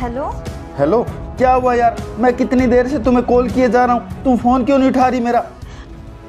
Hello. Hello, क्या हुआ यार? मैं कितनी देर से तुम्हें कॉल किए जा रहा हूँ, तुम फोन क्यों नहीं उठा रही मेरा?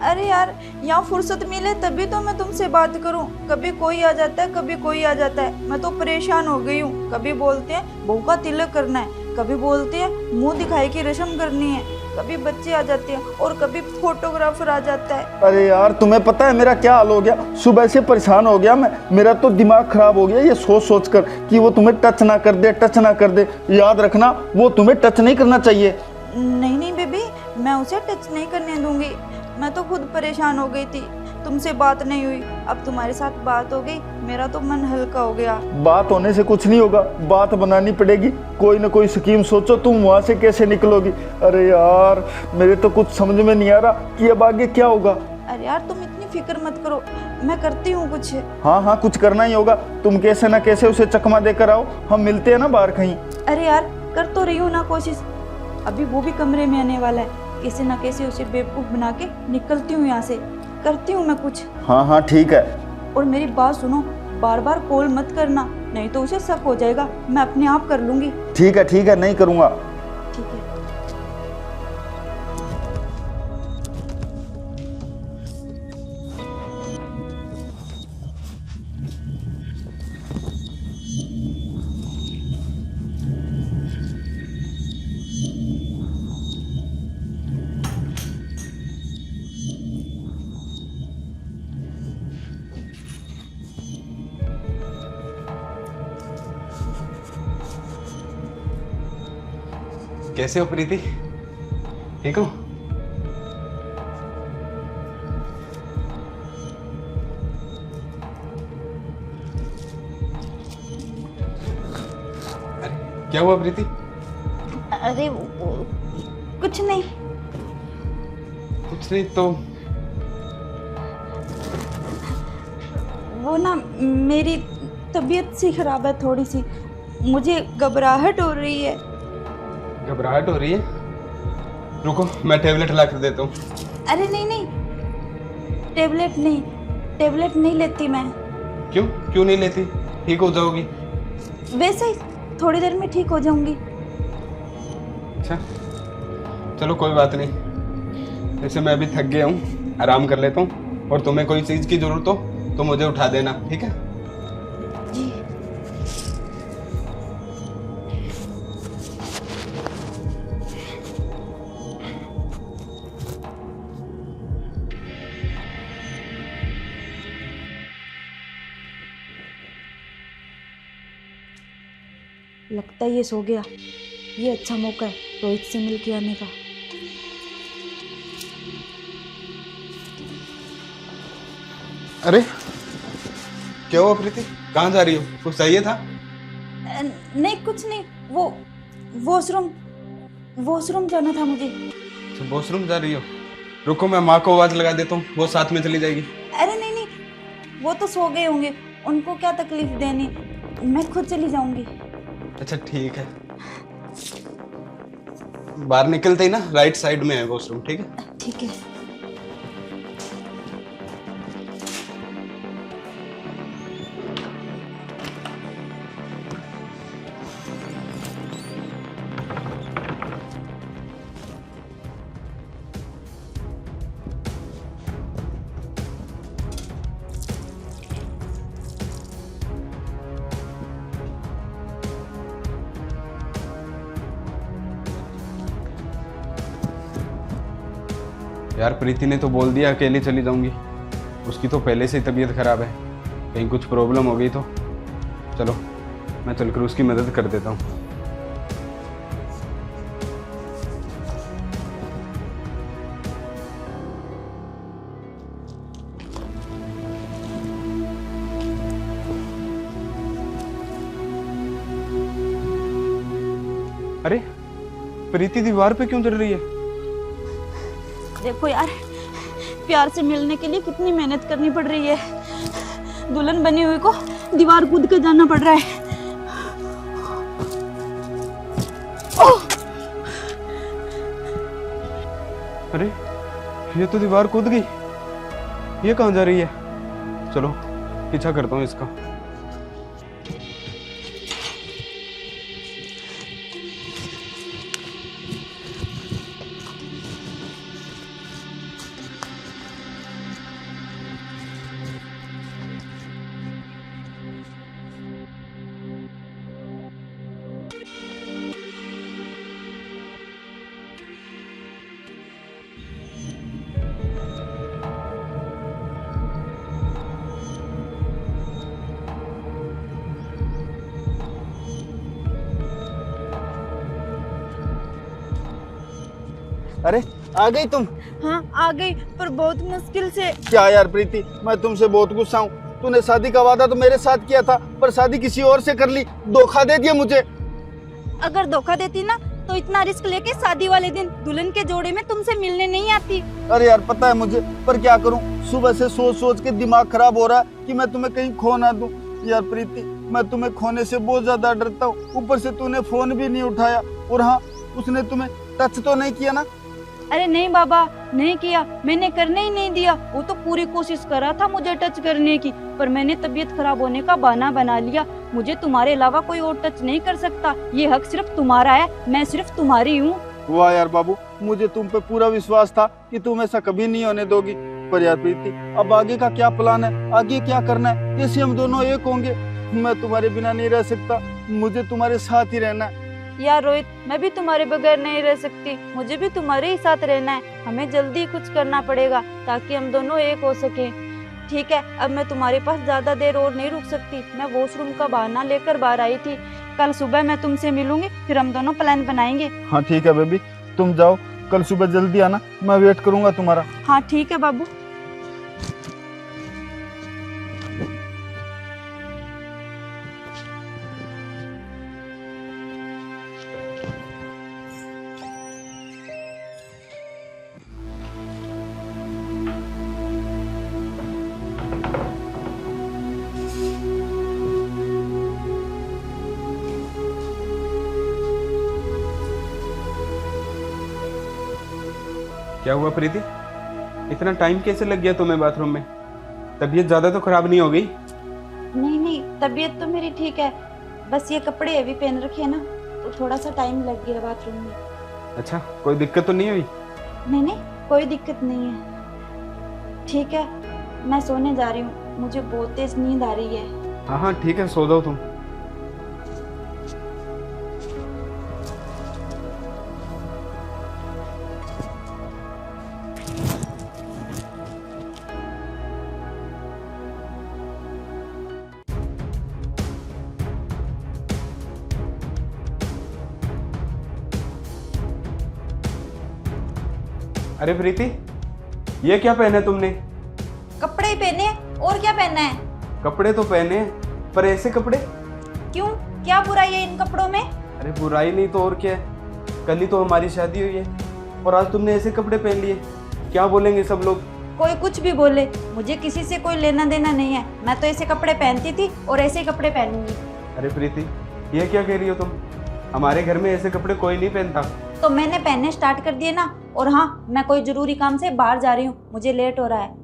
अरे यार, यहाँ फुर्सत मिले तभी तो मैं तुमसे बात करूं। कभी कोई आ जाता है, कभी कोई आ जाता है। मैं तो परेशान हो गई हूँ। कभी बोलते हैं बहू का तिलक करना है, कभी बोलते हैं मुंह दिखाई की रस्म करनी है, कभी बच्चे आ जाते हैं और कभी फोटोग्राफर आ जाता है। अरे यार, तुम्हें पता है मेरा क्या हाल हो गया? सुबह से परेशान हो गया मैं। मेरा तो दिमाग खराब हो गया ये सोच सोच कर कि वो तुम्हें टच ना कर दे, टच ना कर दे। याद रखना, वो तुम्हें टच नहीं करना चाहिए। नहीं नहीं बेबी, मैं उसे टच नहीं करने दूंगी। मैं तो खुद परेशान हो गई थी, तुमसे बात नहीं हुई। अब तुम्हारे साथ बात हो गई, मेरा तो मन हल्का हो गया। बात होने से कुछ नहीं होगा, बात बनानी पड़ेगी। कोई ना कोई स्कीम सोचो, तुम वहां से कैसे निकलोगी। अरे यार, मेरे तो कुछ समझ में नहीं आ रहा कि अब आगे क्या होगा। अरे यार, तुम इतनी फिक्र मत करो, मैं करती हूँ कुछ। हाँ हाँ, कुछ करना ही होगा। तुम कैसे ना कैसे उसे चकमा देकर आओ, हम मिलते हैं ना बाहर कहीं। अरे यार, कर तो रही हूँ ना कोशिश। अभी वो भी कमरे में आने वाला है, कैसे ना कैसे उसे बेवकूफ बना के निकलती हूँ यहाँ से। करती हूँ मैं कुछ। हाँ हाँ ठीक है। और मेरी बात सुनो, बार बार कॉल मत करना, नहीं तो उसे शक हो जाएगा। मैं अपने आप कर लूंगी। ठीक है, नहीं करूँगा। ठीक है। कैसे हो प्रीति? ठीक हो? अरे क्या हुआ प्रीति? अरे कुछ नहीं। कुछ नहीं तो? वो ना, मेरी तबीयत सी खराब है थोड़ी सी, मुझे घबराहट हो रही है। घबराहट हो रही है? रुको, मैं टेबलेट ला कर देता हूँ। अरे नहीं नहीं, टेबलेट नहीं लेती मैं। क्यों क्यों नहीं लेती? ठीक हो जाओगी। वैसे ही थोड़ी देर में ठीक हो जाऊंगी। अच्छा चलो, कोई बात नहीं। वैसे मैं अभी थक गया हूँ, आराम कर लेता हूँ। और तुम्हें कोई चीज़ की ज़रूरत हो तो मुझे उठा देना, ठीक है? जी। लगता है ये सो गया। ये अच्छा मौका है रोहित से मिल के आने का। अरे क्या हुआ प्रीति? कहाँ जा रही हो? कुछ चाहिए था? नहीं कुछ नहीं, वो वॉशरूम जाना था मुझे। अच्छा, वॉशरूम जा रही हो? रुको, मैं माँ को आवाज़ लगा देता हूँ, वो साथ में चली जाएगी। अरे नहीं नहीं, वो तो सो गए होंगे, उनको क्या तकलीफ देनी, मैं खुद चली जाऊंगी। अच्छा ठीक है। बाहर निकलते ही ना राइट साइड में है वॉशरूम, ठीक है? ठीक है। यार प्रीति ने तो बोल दिया अकेले चली जाऊंगी। उसकी तो पहले से ही तबीयत खराब है, कहीं कुछ प्रॉब्लम हो गई तो। चलो मैं चलकर उसकी मदद कर देता हूँ। अरे प्रीति दीवार पे क्यों चढ़ रही है? देखो यार, प्यार से मिलने के लिए कितनी मेहनत करनी पड़ रही है। दुल्हन बनी हुई को दीवार कूद के जाना पड़ रहा है। ओह! अरे ये तो दीवार कूद गई। ये कहाँ जा रही है? चलो पीछा करता हूँ इसका। अरे आ गई तुम? हाँ आ गई, पर बहुत मुश्किल से। क्या यार प्रीति, मैं तुमसे बहुत गुस्सा हूँ। तूने शादी का वादा तो मेरे साथ किया था, पर शादी किसी और से कर ली, धोखा दे दिया मुझे। अगर धोखा देती ना तो इतना रिस्क लेके शादी वाले दिन दुल्हन के जोड़े में तुमसे मिलने नहीं आती। अरे यार पता है मुझे, पर क्या करूं, सुबह से सोच सोच के दिमाग खराब हो रहा है कि मैं तुम्हें कहीं खो ना दूं। यार प्रीति, मैं तुम्हें खोने से बहुत ज्यादा डरता हूँ। ऊपर से तूने फोन भी नहीं उठाया, और हाँ, उसने तुम्हें टच तो नहीं किया ना? अरे नहीं बाबा, नहीं किया, मैंने करने ही नहीं दिया। वो तो पूरी कोशिश कर रहा था मुझे टच करने की, पर मैंने तबीयत खराब होने का बहाना बना लिया। मुझे तुम्हारे अलावा कोई और टच नहीं कर सकता, ये हक सिर्फ तुम्हारा है, मैं सिर्फ तुम्हारी हूँ। वाह यार बाबू, मुझे तुम पे पूरा विश्वास था कि तुम ऐसा कभी नहीं होने दोगी। पर यार प्रीति, अब आगे का क्या प्लान है, आगे क्या करना है? कैसे हम दोनों एक होंगे? मैं तुम्हारे बिना नहीं रह सकता, मुझे तुम्हारे साथ ही रहना है। यार रोहित, मैं भी तुम्हारे बगैर नहीं रह सकती, मुझे भी तुम्हारे ही साथ रहना है। हमें जल्दी कुछ करना पड़ेगा ताकि हम दोनों एक हो सके। ठीक है, अब मैं तुम्हारे पास ज्यादा देर और नहीं रुक सकती। मैं वॉशरूम का बहाना लेकर बाहर आई थी। कल सुबह मैं तुमसे मिलूंगी, फिर हम दोनों प्लान बनाएंगे। हाँ ठीक है बेबी, तुम जाओ, कल सुबह जल्दी आना, मैं वेट करूंगा तुम्हारा। हाँ ठीक है बाबू। क्या हुआ प्रीति, इतना टाइम कैसे लग गया तुम्हें बाथरूम में? तबीयत ज्यादा तो खराब नहीं हो गई? नहीं नहीं, तबीयत तो मेरी ठीक है, बस ये कपड़े अभी पहन रखे हैं ना, तो थोड़ा सा टाइम लग गया बाथरूम में। अच्छा, कोई दिक्कत तो नहीं हुई? नहीं नहीं, कोई दिक्कत नहीं है। ठीक है, मैं सोने जा रही हूँ, मुझे बहुत तेज नींद आ रही है। हाँ हाँ ठीक है, सो जाओ तुम। अरे प्रीति, ये क्या पहना है तुमने? कपड़े ही पहने, और क्या पहनना है? कपड़े तो पहने हैं, पर ऐसे कपड़े? क्यों, क्या बुराई है इन कपड़ों में? अरे बुराई नहीं तो और क्या है, कल ही तो हमारी शादी हुई है और आज तुमने ऐसे कपड़े पहन लिए, क्या बोलेंगे सब लोग? कोई कुछ भी बोले, मुझे किसी से कोई लेना देना नहीं है। मैं तो ऐसे कपड़े पहनती थी और ऐसे ही कपड़े पहनूंगी। अरे प्रीति, ये क्या कह रही हो तुम? हमारे घर में ऐसे कपड़े कोई नहीं पहनता। तो मैंने पहनने स्टार्ट कर दिए ना। और हाँ, मैं कोई जरूरी काम से बाहर जा रही हूँ, मुझे लेट हो रहा है।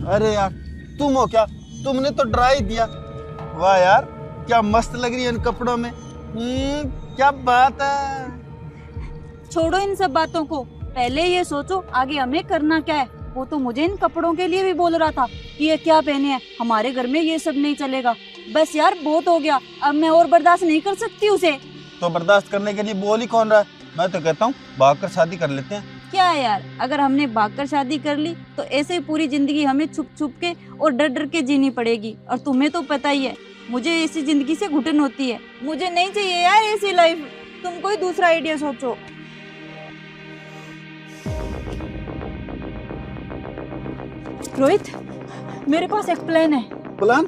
अरे यार, तुम हो क्या? तुमने तो डरा ही दिया। वाह यार, क्या मस्त लग रही है इन कपड़ों में। क्या बात है। छोड़ो इन सब बातों को, पहले ये सोचो आगे हमें करना क्या है। वो तो मुझे इन कपड़ों के लिए भी बोल रहा था कि ये क्या पहने हैं, हमारे घर में ये सब नहीं चलेगा। बस यार बहुत हो गया, अब मैं और बर्दाश्त नहीं कर सकती उसे। तो बर्दाश्त करने के लिए बोल ही कौन रहा है? मैं तो कहता हूँ भागकर शादी कर लेते हैं। क्या है यार, अगर हमने भागकर शादी कर ली तो ऐसे ही पूरी जिंदगी हमें छुप छुप के और डर डर के जीनी पड़ेगी। और तुम्हें तो पता ही है, मुझे ऐसी जिंदगी से घुटन होती है। मुझे नहीं चाहिए यार ऐसी लाइफ। तुम कोई दूसरा आइडिया सोचो। रोहित, मेरे पास एक प्लान है। प्लान?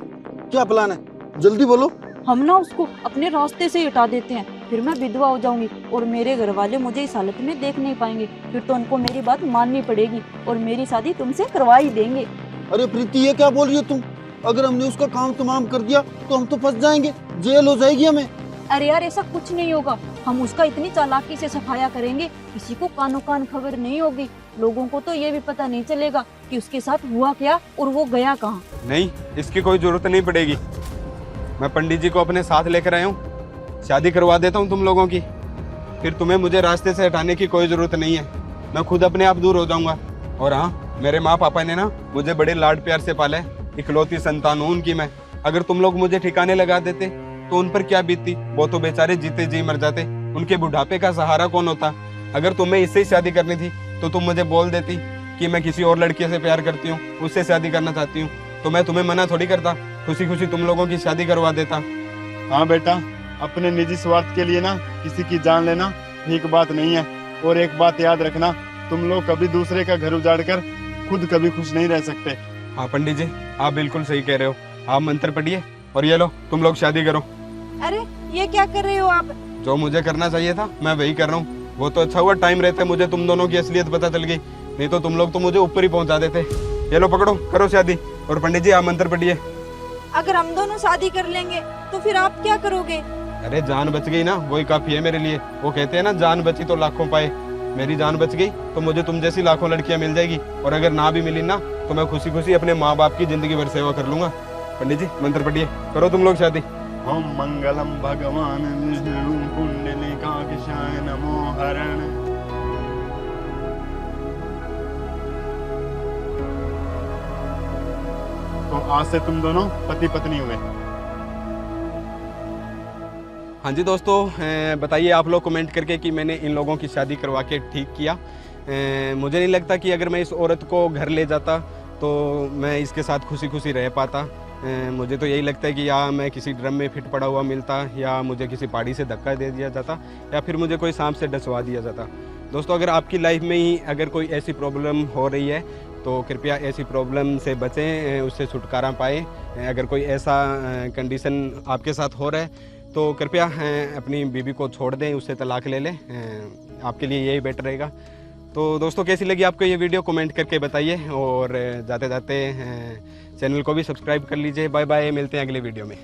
क्या प्लान है? जल्दी बोलो। हम ना उसको अपने रास्ते से हटा देते हैं, फिर मैं विधवा हो जाऊंगी और मेरे घर वाले मुझे इस हालत में देख नहीं पाएंगे। फिर तो उनको मेरी बात माननी पड़ेगी और मेरी शादी तुमसे करवा ही देंगे। अरे प्रीति, ये क्या बोल रही हो तुम? अगर हमने उसका काम तमाम कर दिया तो हम तो फंस जाएंगे, जेल हो जाएगी हमें। अरे यार, ऐसा कुछ नहीं होगा। हम उसका इतनी चालाकी से सफाया करेंगे, किसी को कानो कान खबर नहीं होगी। लोगों को तो ये भी पता नहीं चलेगा कि उसके साथ हुआ क्या और वो गया कहाँ। नहीं, इसकी कोई जरूरत नहीं पड़ेगी। मैं पंडित जी को अपने साथ लेकर आया हूँ, शादी करवा देता हूँ तुम लोगों की। फिर तुम्हें मुझे रास्ते से हटाने की कोई जरूरत नहीं है। मैं खुद अपने आप दूर हो जाऊंगा। और हाँ, मेरे माँ पापा ने ना मुझे बड़े लाड प्यार से पाला है, इकलौती संतान हूँ उनकी मैं। अगर तुम लोग मुझे ठिकाने लगा देते तो उन पर क्या बीतती, वो तो बेचारे जीते जी मर जाते, उनके बुढ़ापे का सहारा कौन होता। अगर तुम्हें इससे शादी करनी थी तो तुम मुझे बोल देती कि मैं किसी और लड़की से प्यार करती हूँ, उससे शादी करना चाहती हूँ, तो मैं तुम्हें मना थोड़ी करता, खुशी खुशी तुम लोगों की शादी करवा देता। हाँ बेटा, अपने निजी स्वार्थ के लिए ना किसी की जान लेना ठीक बात नहीं है। और एक बात याद रखना, तुम लोग कभी दूसरे का घर उजाड़ कर खुद कभी खुश नहीं रह सकते। हाँ पंडित जी, आप बिल्कुल सही कह रहे हो। आप मंत्र पढ़िए और ये लो, तुम लोग शादी करो। अरे ये क्या कर रहे हो आप? जो मुझे करना चाहिए था मैं वही कर रहा हूँ। वो तो अच्छा हुआ टाइम रहते मुझे तुम दोनों की असलियत पता चल गई, नहीं तो तुम लोग तो मुझे ऊपर ही पहुंचा देते। ये लो पकड़ो, करो शादी। और पंडित जी आप मंत्र पढ़िए। अगर हम दोनों शादी कर लेंगे तो फिर आप क्या करोगे? अरे जान बच गई ना, वही काफी है मेरे लिए। वो कहते हैं ना, जान बची तो लाखों पाए। मेरी जान बच गई तो मुझे तुम जैसी लाखों लड़कियां मिल जाएगी, और अगर ना भी मिली ना तो मैं खुशी खुशी अपने माँ बाप की जिंदगी भर सेवा कर लूंगा। पंडित जी मंत्र पढ़िए, करो तुम लोग शादी। ओम मंगलम भगवान विष्णु कुंडलिकाक्षाय नमो हरण। तो आज से तुम दोनों पति पत्नी हुए। हाँ जी दोस्तों, बताइए आप लोग कमेंट करके कि मैंने इन लोगों की शादी करवा के ठीक किया। मुझे नहीं लगता कि अगर मैं इस औरत को घर ले जाता तो मैं इसके साथ खुशी खुशी रह पाता। मुझे तो यही लगता है कि या मैं किसी ड्रम में फिट पड़ा हुआ मिलता, या मुझे किसी पहाड़ी से धक्का दे दिया जाता, या फिर मुझे कोई सांप से डसवा दिया जाता। दोस्तों, अगर आपकी लाइफ में ही अगर कोई ऐसी प्रॉब्लम हो रही है तो कृपया ऐसी प्रॉब्लम से बचें, उससे छुटकारा पाएँ। अगर कोई ऐसा कंडीशन आपके साथ हो रहा है तो कृपया अपनी बीवी को छोड़ दें, उससे तलाक ले लें, आपके लिए यही बेटर रहेगा। तो दोस्तों, कैसी लगी आपको ये वीडियो कमेंट करके बताइए, और जाते जाते चैनल को भी सब्सक्राइब कर लीजिए। बाय बाय, मिलते हैं अगले वीडियो में।